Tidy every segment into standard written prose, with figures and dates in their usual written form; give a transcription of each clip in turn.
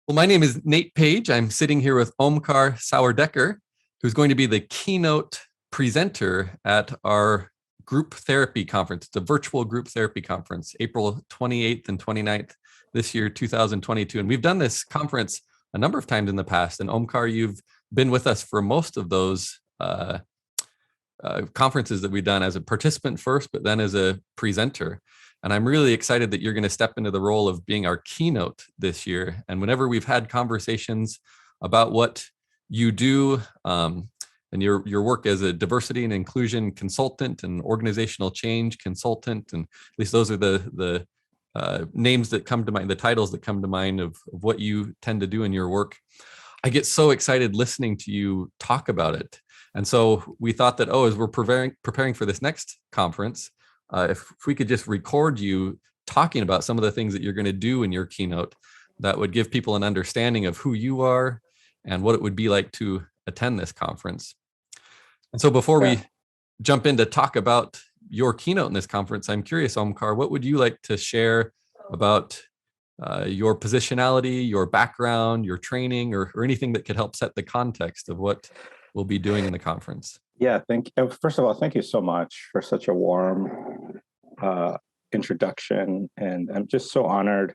Well, my name is Nate Page. I'm sitting here with Omkar Sawardekar, who's going to be the keynote presenter at our group therapy conference, the virtual group therapy conference, April 28th and 29th this year, 2022. And we've done this conference a number of times in the past. And Omkar, you've been with us for most of those conferences that we've done as a participant first, but then as a presenter. And I'm really excited that you're going to step into the role of being our keynote this year. And whenever we've had conversations about what you do and your work as a diversity and inclusion consultant and organizational change consultant, and at least those are the names that come to mind, the titles that come to mind of what you tend to do in your work, I get so excited listening to you talk about it. And so we thought that, as we're preparing for this next conference, if we could just record you talking about some of the things that you're going to do in your keynote, that would give people an understanding of who you are and what it would be like to attend this conference. And so before we jump in to talk about your keynote in this conference, I'm curious, Omkar, what would you like to share about your positionality, your background, your training, or anything that could help set the context of what we'll be doing in the conference? Yeah, first of all, thank you so much for such a warm introduction. And I'm just so honored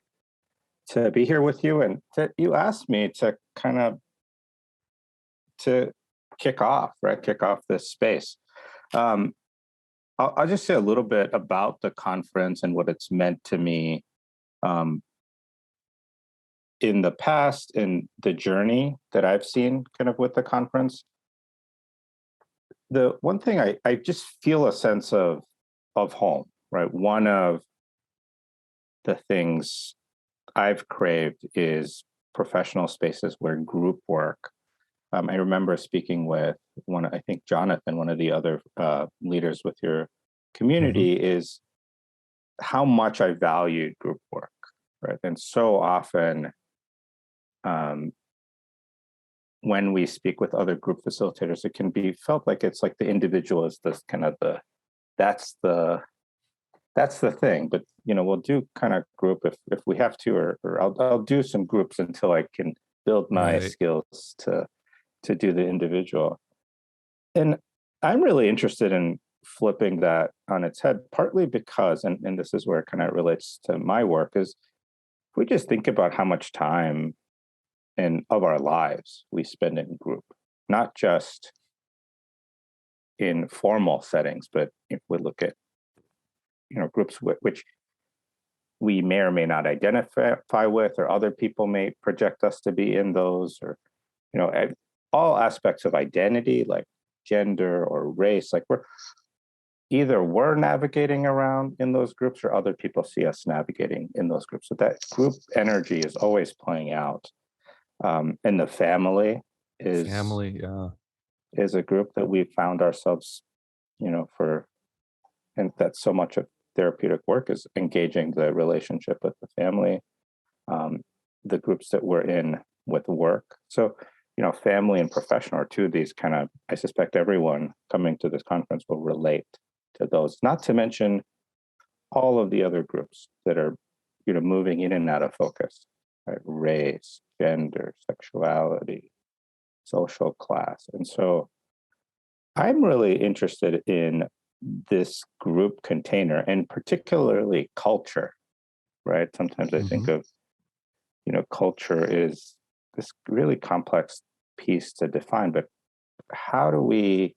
to be here with you, and that you asked me to to kick off this space. I'll just say a little bit about the conference and what it's meant to me in the past, and the journey that I've seen kind of with the conference. The one thing I just feel a sense of home, right? One of the things I've craved is professional spaces where group work. I remember speaking with I think Jonathan, one of the other leaders with your community, is how much I valued group work, right? And so often, when we speak with other group facilitators, it can be felt like it's like the individual is this kind of that's the thing. But we'll do kind of group if we have to, or I'll do some groups until I can build my skills to do the individual. And I'm really interested in flipping that on its head, partly because, and this is where it kind of relates to my work, is if we just think about how much time of our lives we spend in group, not just in formal settings, but if we look at groups which we may or may not identify with, or other people may project us to be in those, or all aspects of identity, like gender or race, like we're navigating around in those groups, or other people see us navigating in those groups. So that group energy is always playing out. And the family is a group that we found ourselves, and that's so much of therapeutic work is engaging the relationship with the family, the groups that we're in with work. So, family and professional are two of these kind of, I suspect everyone coming to this conference will relate to those, not to mention all of the other groups that are, moving in and out of focus, right? Race, gender, sexuality, social class. And so I'm really interested in this group container, and particularly culture, right? Sometimes I think of, culture is this really complex piece to define, but how do we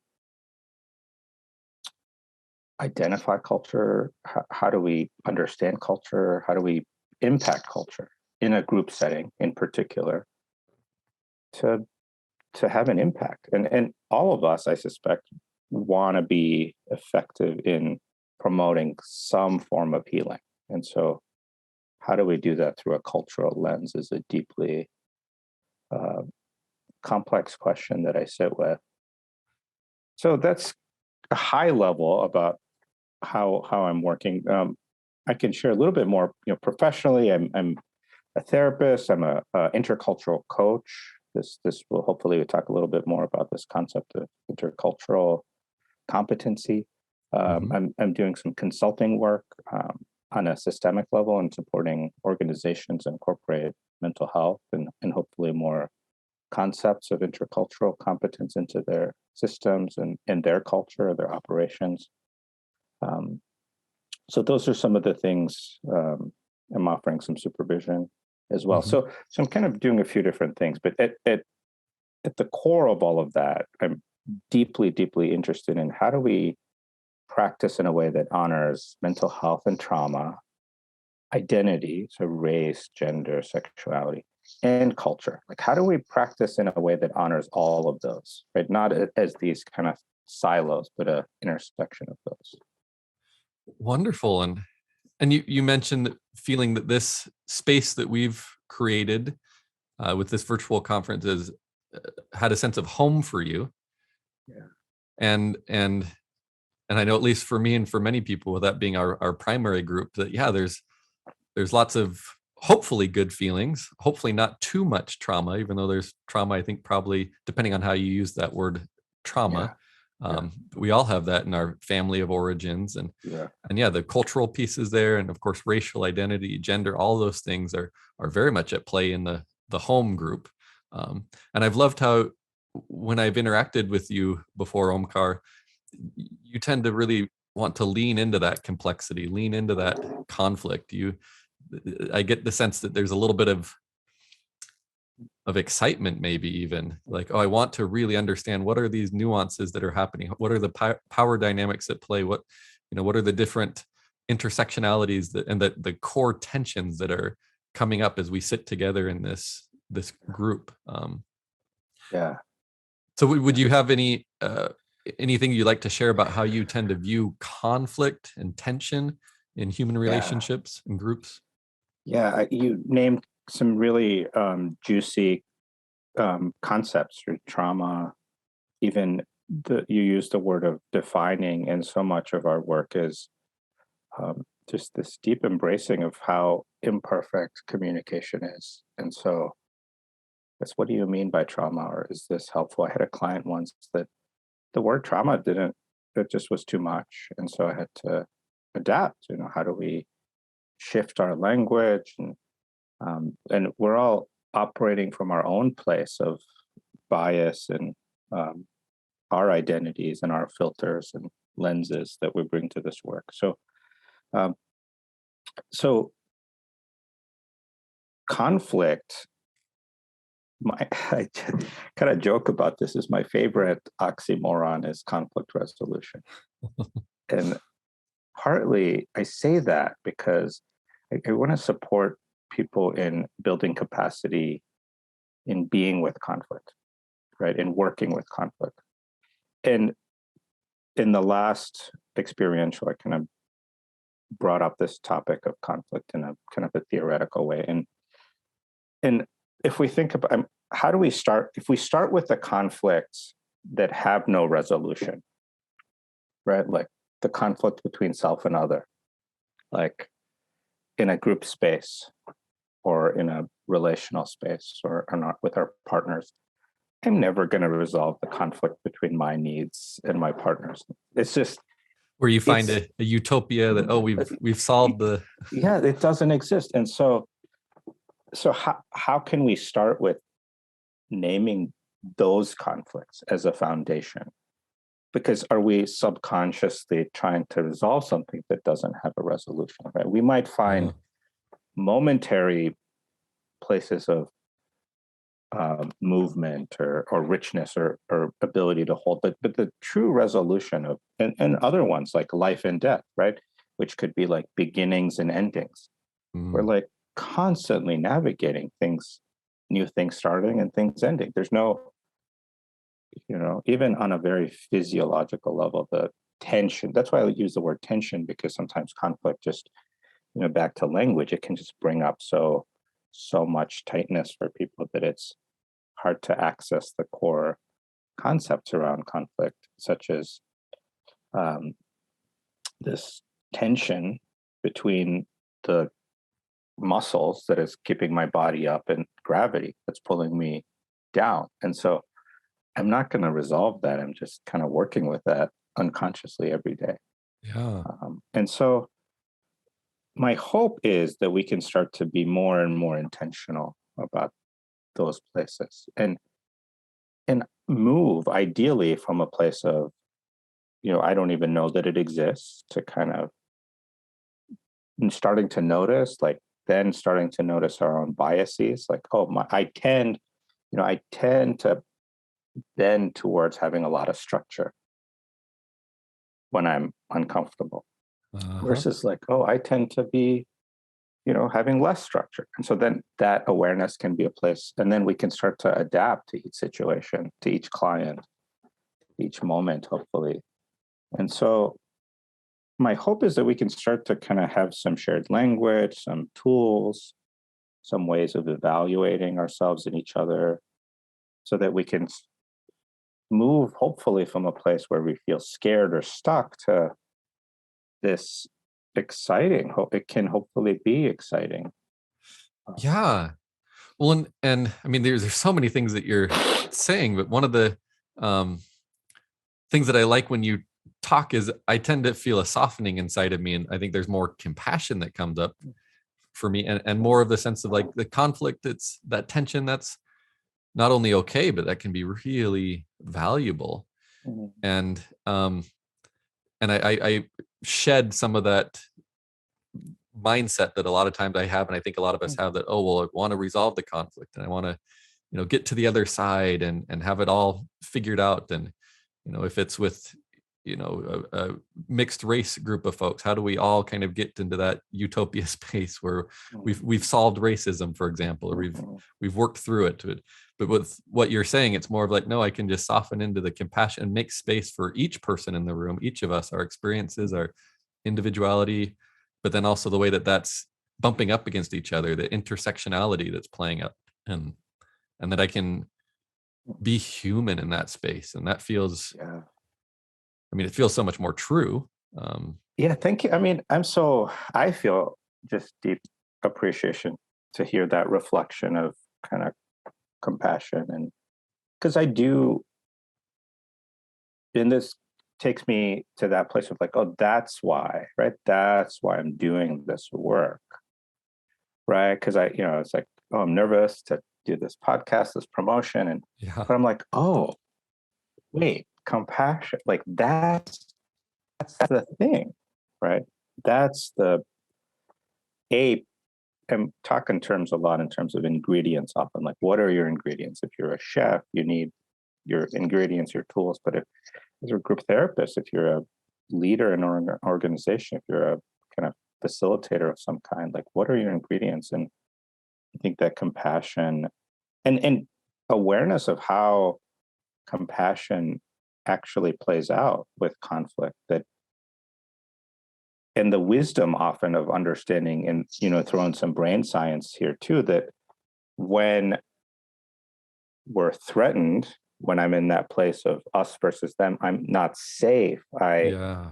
identify culture? How do we understand culture? How do we impact culture in a group setting in particular to have an impact? And all of us, I suspect, want to be effective in promoting some form of healing. And so how do we do that through a cultural lens is a deeply complex question that I sit with. So that's a high level about how I'm working. I can share a little bit more. Professionally, I'm a therapist. I'm a intercultural coach. This will hopefully talk a little bit more about this concept of intercultural competency. I'm doing some consulting work on a systemic level and supporting organizations incorporate mental health and hopefully more concepts of intercultural competence into their systems and their culture, their operations. So those are some of the things. I'm offering some supervision as well. So I'm kind of doing a few different things, but at the core of all of that, I'm deeply, deeply interested in how do we practice in a way that honors mental health and trauma, identity, so race, gender, sexuality, and culture. Like, how do we practice in a way that honors all of those, right? Not as these kind of silos, but a intersection of those. Wonderful. And you mentioned feeling that this space that we've created with this virtual conference is had a sense of home for you. Yeah. And I know, at least for me and for many people, with that being our primary group, that there's lots of hopefully good feelings, hopefully not too much trauma, even though there's trauma, I think, probably depending on how you use that word, trauma. We all have that in our family of origins, and the cultural pieces there, and of course racial identity, gender, all those things are very much at play in the home group. And I've loved how, when I've interacted with you before, Omkar, you tend to really want to lean into that complexity, lean into that conflict. I get the sense that there's a little bit of excitement, maybe even like, oh, I want to really understand what are these nuances that are happening, what are the power dynamics at play, what are the different intersectionalities and the core tensions that are coming up as we sit together in this group. So would you have anything you'd like to share about how you tend to view conflict and tension in human relationships and groups? You named some really juicy concepts, or trauma. Even you used the word of defining, and so much of our work is just this deep embracing of how imperfect communication is. And so that's, what do you mean by trauma, or is this helpful? I had a client once that the word trauma it just was too much. And so I had to adapt, how do we shift our language? And we're all operating from our own place of bias and our identities and our filters and lenses that we bring to this work. So conflict, I kind of joke about this, is my favorite oxymoron is conflict resolution. And partly I say that because I want to support people in building capacity in being with conflict, right? In working with conflict. And in the last experiential, I kind of brought up this topic of conflict in a kind of a theoretical way. And if we think about how do we start, if we start with the conflicts that have no resolution, right? Like the conflict between self and other, like in a group space or in a relational space or not with our partners, I'm never going to resolve the conflict between my needs and my partner's. It's just where you find a utopia that, oh, we've solved the. It doesn't exist. And so how can we start with naming those conflicts as a foundation? Because are we subconsciously trying to resolve something that doesn't have a resolution, right? We might find momentary places of movement or richness or ability to hold, but the true resolution of, and other ones like life and death, right? Which could be like beginnings and endings. We're like constantly navigating things, new things starting and things ending. There's no, even on a very physiological level, the tension. That's why I use the word tension, because sometimes conflict just, back to language, it can just bring up so much tightness for people that it's hard to access the core concepts around conflict, such as this tension between the muscles that is keeping my body up and gravity that's pulling me down. And so I'm not going to resolve that. I'm just kind of working with that unconsciously every day. And so my hope is that we can start to be more and more intentional about those places and move ideally from a place of, I don't even know that it exists, to kind of starting to notice, like then starting to notice our own biases, like, I tend to bend towards having a lot of structure when I'm uncomfortable, versus like, I tend to be, having less structure. And so then that awareness can be a place, and then we can start to adapt to each situation, to each client, each moment, hopefully. And so my hope is that we can start to kind of have some shared language, some tools, some ways of evaluating ourselves and each other, so that we can move, hopefully, from a place where we feel scared or stuck to this exciting. It can hopefully be exciting. Yeah. Well, and I mean, there's so many things that you're saying, but one of the things that I like when you talk is I tend to feel a softening inside of me, and I think there's more compassion that comes up for me, and more of the sense of like the conflict. It's that tension that's not only okay, but that can be really valuable. Mm-hmm. And I shed some of that mindset that a lot of times I have, and I think a lot of us have, that, oh, well, I want to resolve the conflict and I want to, get to the other side and have it all figured out. And, if it's with, a mixed race group of folks, how do we all kind of get into that utopia space where we've solved racism, for example, or we've worked through it. But with what you're saying, it's more of like, no, I can just soften into the compassion and make space for each person in the room, each of us, our experiences, our individuality, but then also the way that that's bumping up against each other, the intersectionality that's playing up, and that I can be human in that space. And that feels, it feels so much more true. Yeah, thank you. I mean, I feel just deep appreciation to hear that reflection of kind of compassion. And because I do, and this takes me to that place of like, oh, that's why, right? That's why I'm doing this work, right? Because it's like, oh, I'm nervous to do this podcast, this promotion. And but I'm like, oh, wait, compassion, like that's the thing, right? That's I'm talking a lot in terms of ingredients often, like what are your ingredients? If you're a chef, you need your ingredients, your tools. But if you're a group therapist, if you're a leader in an organization, if you're a kind of facilitator of some kind, like what are your ingredients? And I think that compassion and awareness of how compassion actually plays out with conflict, and the wisdom often of understanding, and throwing some brain science here too, that when we're threatened, when I'm in that place of us versus them, I'm not safe, I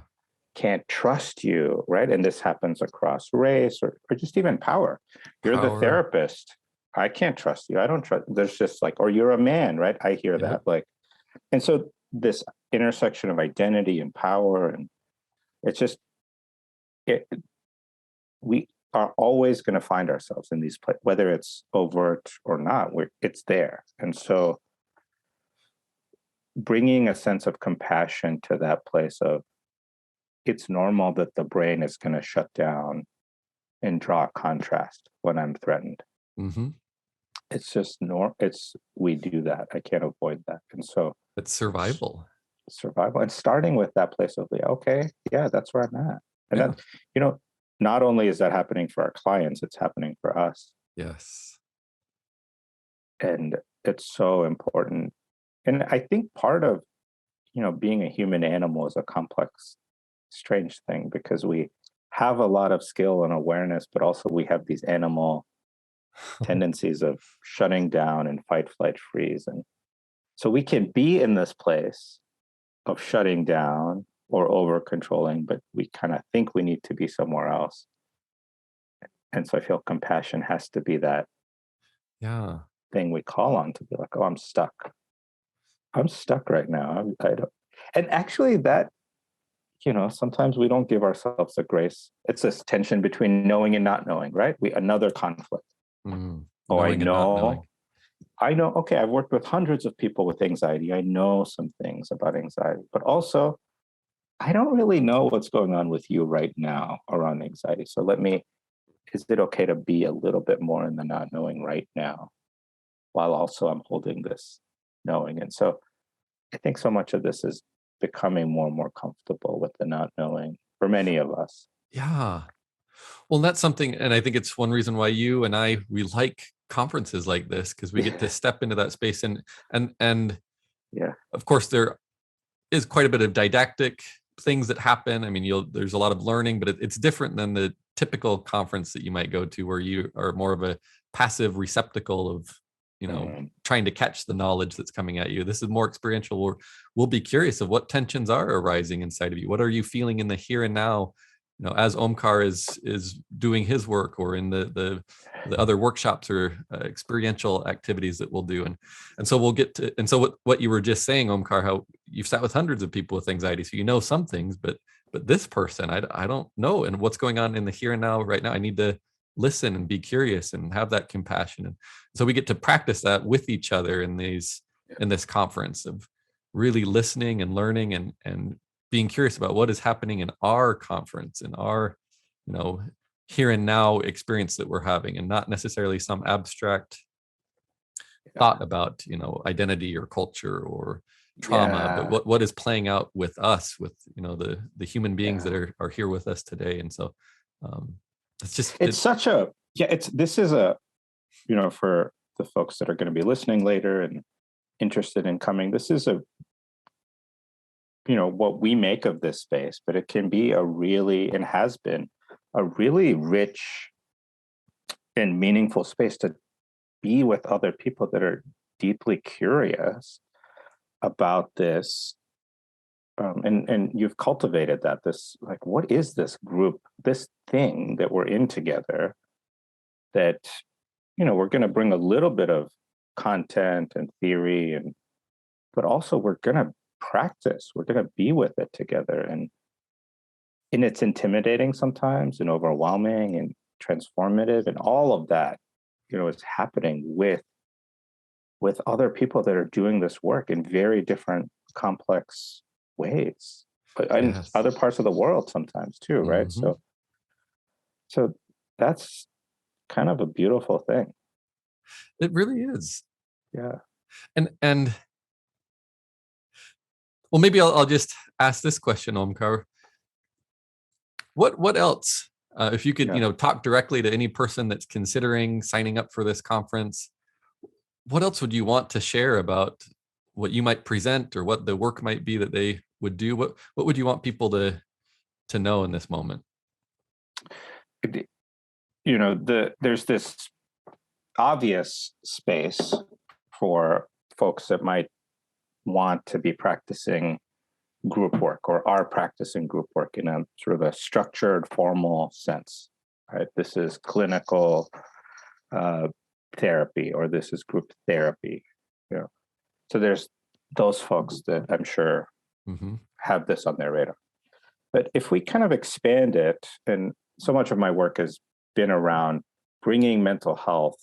can't trust you, right? And this happens across race or just even power. You're the therapist, I can't trust you, I don't trust, there's just like, or you're a man, right? I hear that, like, and so this intersection of identity and power, and it's just, we are always going to find ourselves in these places, whether it's overt or not, it's there. And so bringing a sense of compassion to that place of, it's normal that the brain is going to shut down and draw a contrast when I'm threatened. Mm-hmm. It's just we do that. I can't avoid that. And so it's survival. And starting with that place of, okay, that's where I'm at. And that, not only is that happening for our clients, it's happening for us. Yes. And it's so important. And I think part of, being a human animal is a complex, strange thing, because we have a lot of skill and awareness, but also we have these animal tendencies of shutting down and fight, flight, freeze. And so we can be in this place of shutting down or over controlling, but we kind of think we need to be somewhere else. And so I feel compassion has to be that thing we call on to be like, oh, I'm stuck right now. I don't. And actually that, sometimes we don't give ourselves a grace. It's this tension between knowing and not knowing, right? Another conflict. Oh, I know I know, okay, I've worked with hundreds of people with anxiety. I know some things about anxiety, but also I don't really know what's going on with you right now around anxiety. So is it okay to be a little bit more in the not knowing right now, while also I'm holding this knowing? And so I think so much of this is becoming more and more comfortable with the not knowing for many of us. Yeah. Well, that's something, and I think it's one reason why you and we like conferences like this, because we get to step into that space, and Yeah. of course there is quite a bit of didactic things that happen. I mean, there's a lot of learning, but it's different than the typical conference that you might go to, where you are more of a passive receptacle of, trying to catch the knowledge that's coming at you. This is more experiential. We'll be curious of what tensions are arising inside of you. What are you feeling in the here and now? As Omkar is doing his work, or in the other workshops or experiential activities that we'll do, and so we'll get to, and so what you were just saying, Omkar, how you've sat with hundreds of people with anxiety, so you know some things, but this person, I don't know, and what's going on in the here and now right now. I need to listen and be curious and have that compassion, and so we get to practice that with each other in this conference of really listening and learning and being curious about what is happening in our conference, in our, here and now experience that we're having, and not necessarily some abstract thought about, identity or culture or trauma, but what is playing out with us, with, the human beings that are here with us today. And so this is a, for the folks that are going to be listening later and interested in coming, this is a, what we make of this space, but it can be and has been a really rich and meaningful space to be with other people that are deeply curious about this. And you've cultivated that, this, like, what is this group, this thing that we're in together, that, we're going to bring a little bit of content and theory, but also we're going to practice, we're going to be with it together. And it's intimidating sometimes, and overwhelming and transformative, and all of that, is happening with other people that are doing this work in very different, complex ways, but in other parts of the world sometimes too, right? Mm-hmm. So that's kind of a beautiful thing. It really is. Yeah. And well, maybe I'll just ask this question, Omkar. What else, if you could, talk directly to any person that's considering signing up for this conference, what else would you want to share about what you might present, or what the work might be that they would do? What would you want people to know in this moment? There's this obvious space for folks that might want to be practicing group work, or are practicing group work in a sort of a structured, formal sense, right? This is clinical therapy, or this is group therapy. So there's those folks that I'm sure have this on their radar. But if we kind of expand it, and so much of my work has been around bringing mental health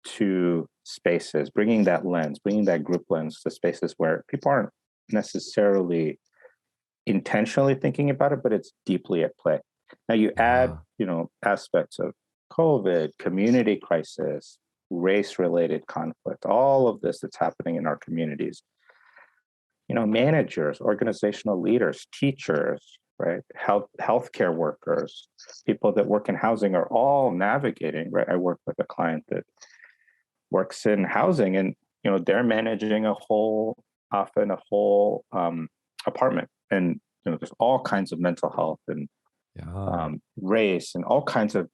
to spaces, bringing that lens, bringing that group lens to spaces where people aren't necessarily intentionally thinking about it, but it's deeply at play. Now you add, aspects of COVID, community crisis, race-related conflict, all of this that's happening in our communities. Managers, organizational leaders, teachers, right? Healthcare workers, people that work in housing are all navigating, right? I work with a client that works in housing, and, they're managing often a whole apartment. And, there's all kinds of mental health and race and all kinds of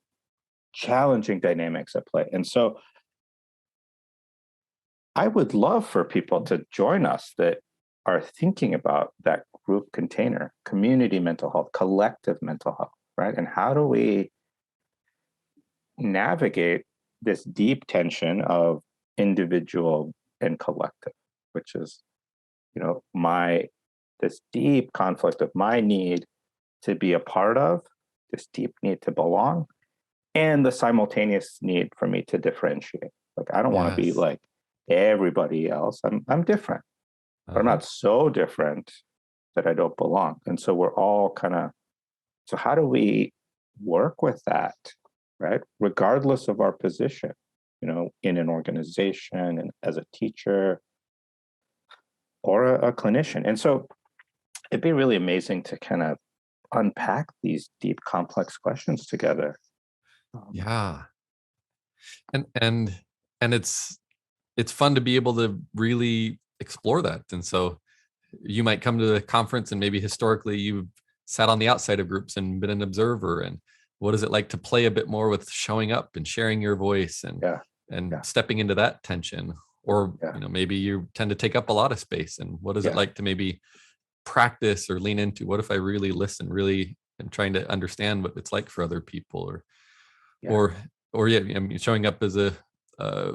challenging dynamics at play. And so I would love for people to join us that are thinking about that group container, community mental health, collective mental health, right? And how do we navigate this deep tension of individual and collective, which is, this deep conflict of my need to be a part of, this deep need to belong, and the simultaneous need for me to differentiate. Like, I don't want to be Yes. like everybody else. I'm different, but I'm Uh-huh. not so different that I don't belong. And so we're all kind of, so how do we work with that, right? Regardless of our position, in an organization and as a teacher or a clinician. And so it'd be really amazing to kind of unpack these deep, complex questions together. Yeah. And it's fun to be able to really explore that. And so you might come to the conference and maybe historically you've sat on the outside of groups and been an observer. And what is it like to play a bit more with showing up and sharing your voice and Yeah, and yeah, stepping into that tension? Or yeah, maybe you tend to take up a lot of space. And what is it yeah, like to maybe practice or lean into, what if I really listen, really and trying to understand what it's like for other people? yeah, Or or yeah, I mean, showing up as a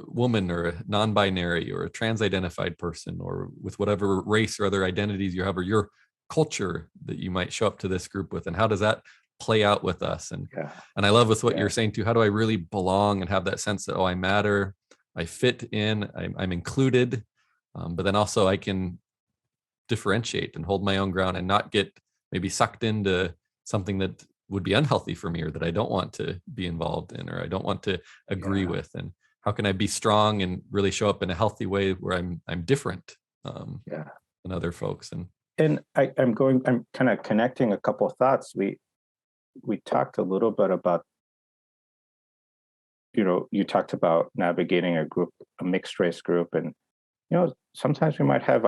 woman or a non-binary or a trans-identified person, or with whatever race or other identities you have, or your culture that you might show up to this group with, and how does that play out with us? yeah, And I love with what yeah, you're saying too. How do I really belong and have that sense that, oh, I matter, I fit in, I'm included, but then also I can differentiate and hold my own ground and not get maybe sucked into something that would be unhealthy for me, or that I don't want to be involved in, or I don't want to agree yeah, with. And how can I be strong and really show up in a healthy way where I'm different yeah. than other folks? And And I'm kind of connecting a couple of thoughts. We talked a little bit about, you talked about navigating a mixed race group, and sometimes we might have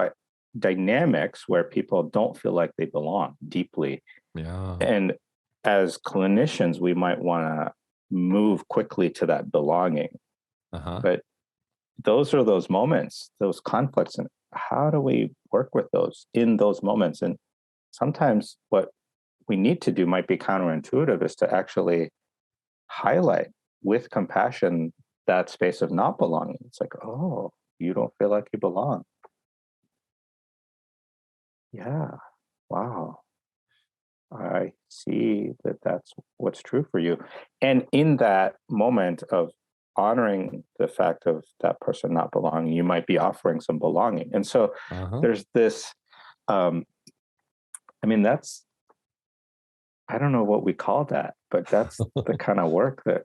dynamics where people don't feel like they belong deeply. yeah, And as clinicians, we might want to move quickly to that belonging. uh-huh, But those are those moments, those conflicts, and how do we work with those in those moments? And sometimes what we need to do might be counterintuitive, is to actually highlight with compassion that space of not belonging. It's like, oh, you don't feel like you belong. Yeah. Wow. I see that that's what's true for you. And in that moment of honoring the fact of that person not belonging, you might be offering some belonging. And so uh-huh. there's this, um, I mean, I don't know what we call that, but that's the kind of work that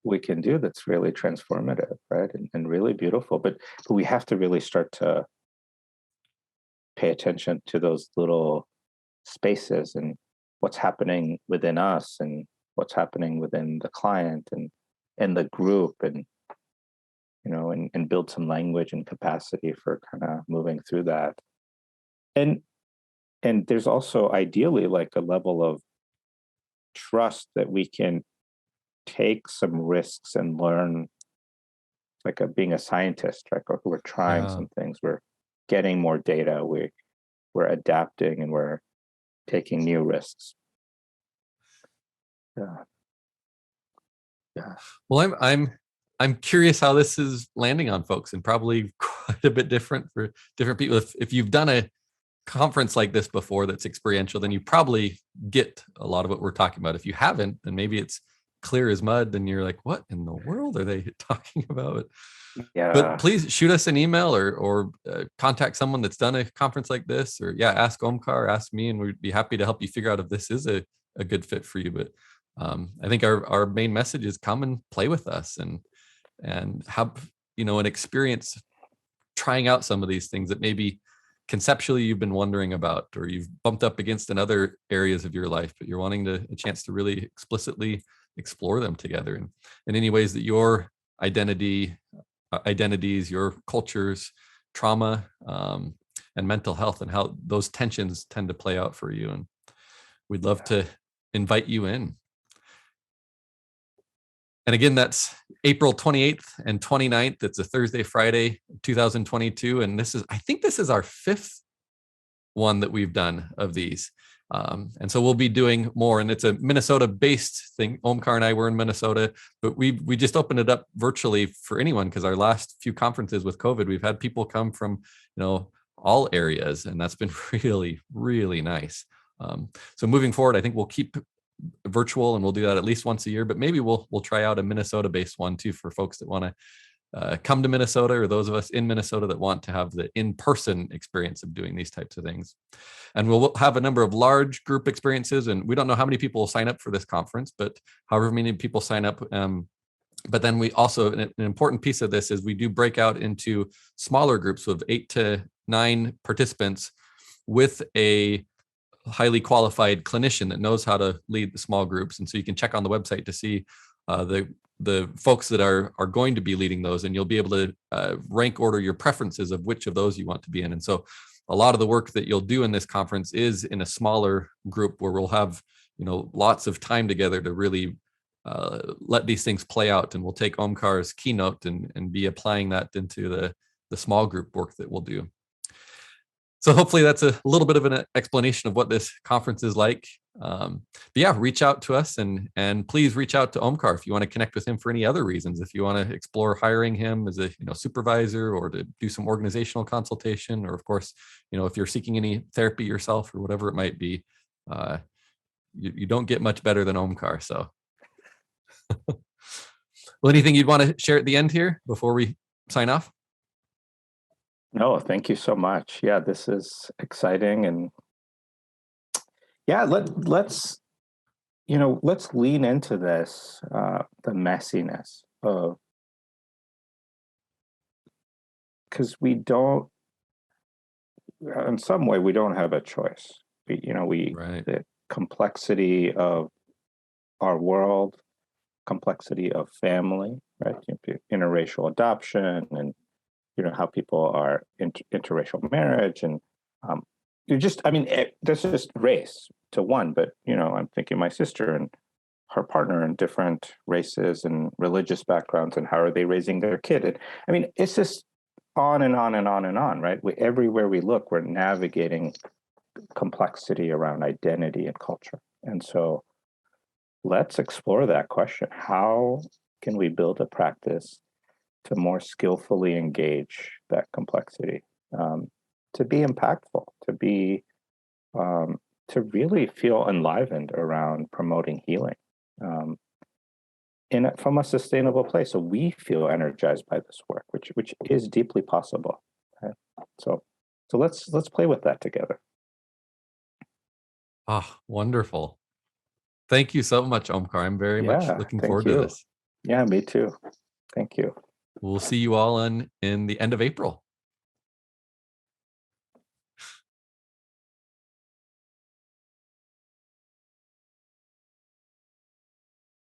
we can do that's really transformative, right? And really beautiful. But we have to really start to pay attention to those little spaces and what's happening within us and what's happening within the client and the group, and and build some language and capacity for kind of moving through that. And and there's also ideally like a level of trust that we can take some risks and learn, like being a scientist, like we're trying Yeah. some things, we're getting more data, we're adapting, and we're taking new risks. Yeah, yeah, Well, I'm curious how this is landing on folks, and probably quite a bit different for different people. If you've done a conference like this before that's experiential, then you probably get a lot of what we're talking about. If you haven't, then maybe it's clear as mud and you're like, what in the world are they talking about? But yeah, please shoot us an email, or contact someone that's done a conference like this, or yeah, ask Omkar, ask me, and we'd be happy to help you figure out if this is a good fit for you. But I think our main message is come and play with us, and have an experience trying out some of these things that maybe conceptually you've been wondering about, or you've bumped up against in other areas of your life, but you're wanting a chance to really explicitly explore them together, and in any ways that your identities, your cultures, trauma, and mental health, and how those tensions tend to play out for you. And we'd love yeah. to invite you in. And again, that's April 28th and 29th. It's a Thursday, Friday, 2022. And I think this is our fifth one that we've done of these. And so we'll be doing more, and it's a Minnesota-based thing. Omkar and I were in Minnesota, but we just opened it up virtually for anyone, because our last few conferences with COVID, we've had people come from all areas, and that's been really, really nice. So moving forward, I think we'll keep virtual, and we'll do that at least once a year, but maybe we'll try out a Minnesota-based one too, for folks that want to come to Minnesota, or those of us in Minnesota that want to have the in-person experience of doing these types of things. And we'll have a number of large group experiences, and we don't know how many people will sign up for this conference, but however many people sign up. But then we also, an important piece of this is we do break out into smaller groups of 8 to 9 participants with a highly qualified clinician that knows how to lead the small groups. And so you can check on the website to see the folks that are going to be leading those, and you'll be able to rank order your preferences of which of those you want to be in. And so a lot of the work that you'll do in this conference is in a smaller group where we'll have, lots of time together to really let these things play out. And we'll take Omkar's keynote and be applying that into the small group work that we'll do. So hopefully that's a little bit of an explanation of what this conference is like. But yeah, reach out to us, and please reach out to Omkar if you want to connect with him for any other reasons. If you want to explore hiring him as a supervisor, or to do some organizational consultation, or of course, if you're seeking any therapy yourself or whatever it might be, you don't get much better than Omkar. So, well, anything you'd want to share at the end here before we sign off? No, thank you so much. Yeah, this is exciting, and yeah, let's lean into this, the messiness of, because we don't, in some way, we don't have a choice. Right. The complexity of our world, complexity of family, right? Interracial adoption, and how people are interracial marriage, and there's just race to one, but I'm thinking my sister and her partner in different races and religious backgrounds, and how are they raising their kid? And it's just on and on and on and on, right? Everywhere we look, we're navigating complexity around identity and culture. And so let's explore that question. How can we build a practice to more skillfully engage that complexity, to be impactful, to be to really feel enlivened around promoting healing, from a sustainable place, so we feel energized by this work, which is deeply possible. Right? So let's play with that together. Ah, wonderful. Thank you so much, Omkar. I'm very much looking forward to this. Yeah, me too. Thank you. We'll see you all in the end of April.